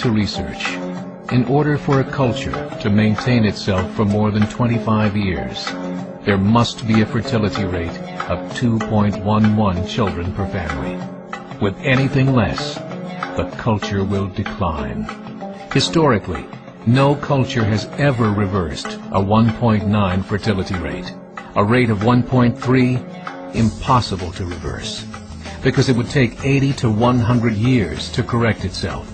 to research. In order for a culture to maintain itself for more than 25 years, there must be a fertility rate of 2.11 children per family. With anything less, the culture will decline. Historically, no culture has ever reversed a 1.9 fertility rate. A rate of 1.3, impossible to reverse, because it would take 80 to 100 years to correct itself,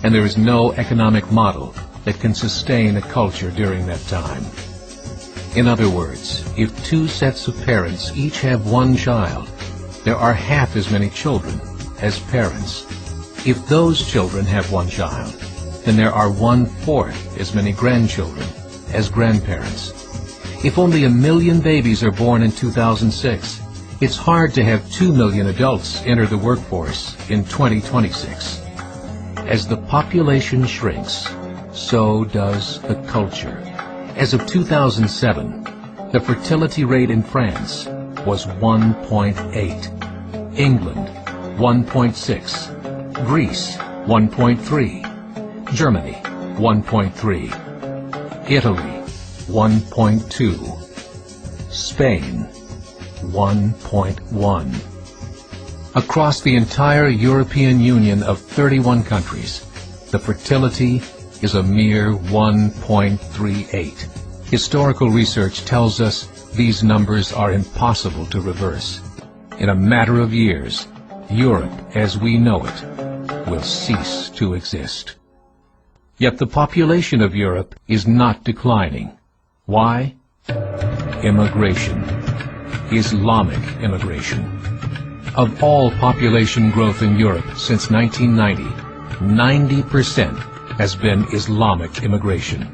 and there is no economic model that can sustain a culture during that time. In other words, if two sets of parents each have one child, there are half as many children as parents. If those children have one child, then there are 1/4 as many grandchildren as grandparents. If only 1 million babies are born in 2006, it's hard to have 2 million adults enter the workforce in 2026. As the population shrinks, so does the culture. As of 2007, the fertility rate in France was 1.8, England 1.6, Greece 1.3, Germany 1.3, Italy 1.2, Spain 1.1. Across the entire European Union of 31 countries, the fertility is a mere 1.38. Historical research tells us these numbers are impossible to reverse. In a matter of years, Europe as we know it will cease to exist. Yet the population of Europe is not declining. Why? Immigration. Islamic immigration. Of all population growth in Europe since 1990, 90% has been Islamic immigration.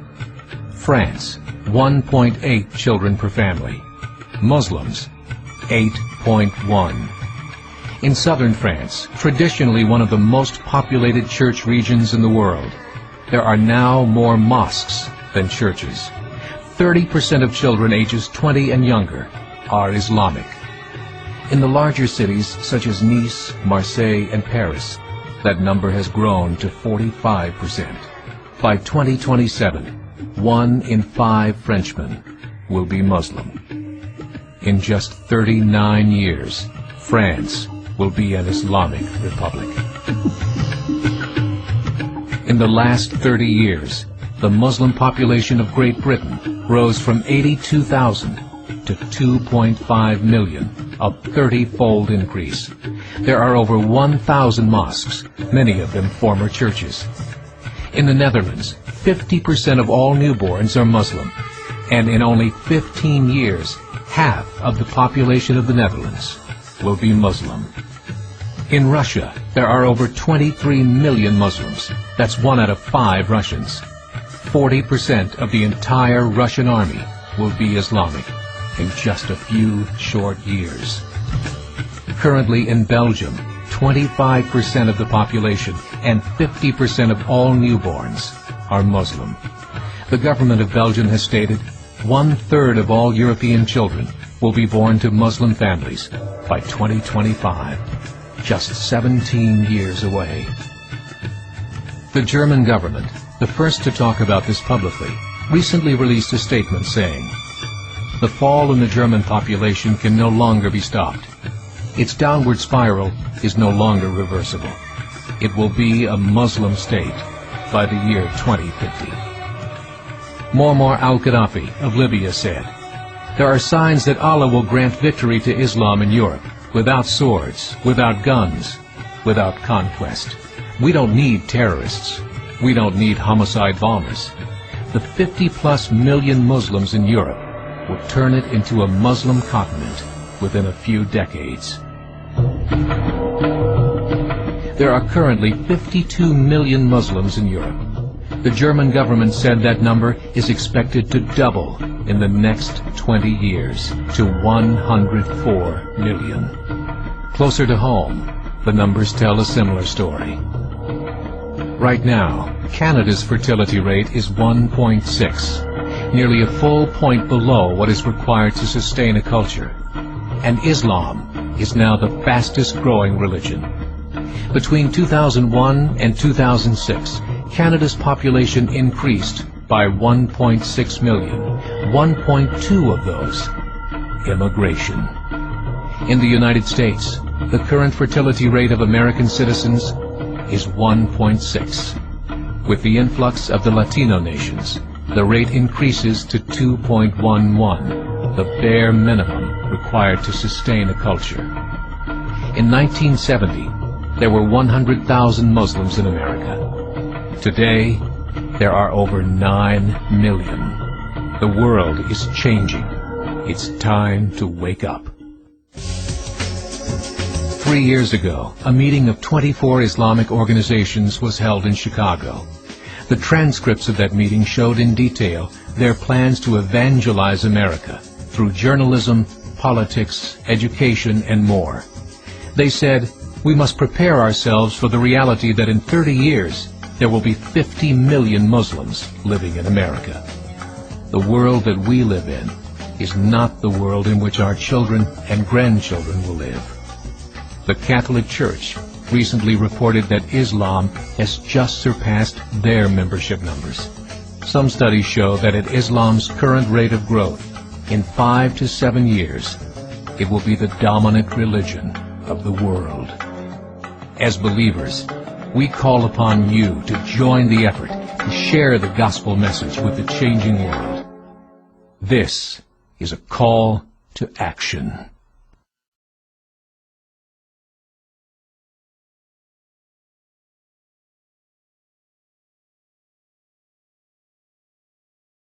France, 1.8 children per family. Muslims, 8.1. In southern France, traditionally one of the most populated church regions in the world, there are now more mosques than churches. 30% of children ages 20 and younger are Islamic. In the larger cities such as Nice, Marseille, and Paris, that number has grown to 45%. By 2027, 1 in 5 Frenchmen will be Muslim. In just 39 years, France will be an Islamic republic. In the last 30 years, the Muslim population of Great Britain rose from 82,000 to 2.5 million, a 30-fold increase. There are over 1,000 mosques, many of them former churches. In the Netherlands, 50% of all newborns are Muslim, and in only 15 years, half of the population of the Netherlands will be Muslim. In Russia, there are over 23 million Muslims. That's 1 out of 5 Russians. 40% of the entire Russian army will be Islamic in just a few short years. Currently in Belgium, 25% of the population and 50% of all newborns are Muslim. The government of Belgium has stated 1/3 of all European children will be born to Muslim families by 2025, just 17 years away. The German government, the first to talk about this publicly, recently released a statement saying, "The fall in the German population can no longer be stopped. Its downward spiral is no longer reversible. It will be a Muslim state by the year 2050. Muammar al-Gaddafi of Libya said, "There are signs that Allah will grant victory to Islam in Europe, without swords, without guns, without conquest. We don't need terrorists. We don't need homicide bombers. The 50+ million Muslims in Europe will turn it into a Muslim continent within a few decades." There are currently 52 million Muslims in Europe. The German government said that number is expected to double in the next 20 years to 104 million. Closer to home, the numbers tell a similar story. Right now, Canada's fertility rate is 1.6, nearly a full point below what is required to sustain a culture. And Islam is now the fastest growing religion. Between 2001 and 2006, Canada's population increased by 1.6 million, 1.2 of those immigration. In the United States, the current fertility rate of American citizens is 1.6. With the influx of the Latino nations, the rate increases to 2.11, the bare minimum required to sustain a culture. In 1970, there were 100,000 Muslims in America. Today, there are over 9 million. The world is changing. It's time to wake up. 3 years ago, a meeting of 24 Islamic organizations was held in Chicago. The transcripts of that meeting showed in detail their plans to evangelize America through journalism, politics, education, and more. They said, we must prepare ourselves for the reality that in 30 years, there will be 50 million Muslims living in America. The world that we live in is not the world in which our children and grandchildren will live. The Catholic Church recently reported that Islam has just surpassed their membership numbers. Some studies show that at Islam's current rate of growth, in 5 to 7 years, it will be the dominant religion of the world. As believers, we call upon you to join the effort to share the gospel message with the changing world. This is a call to action.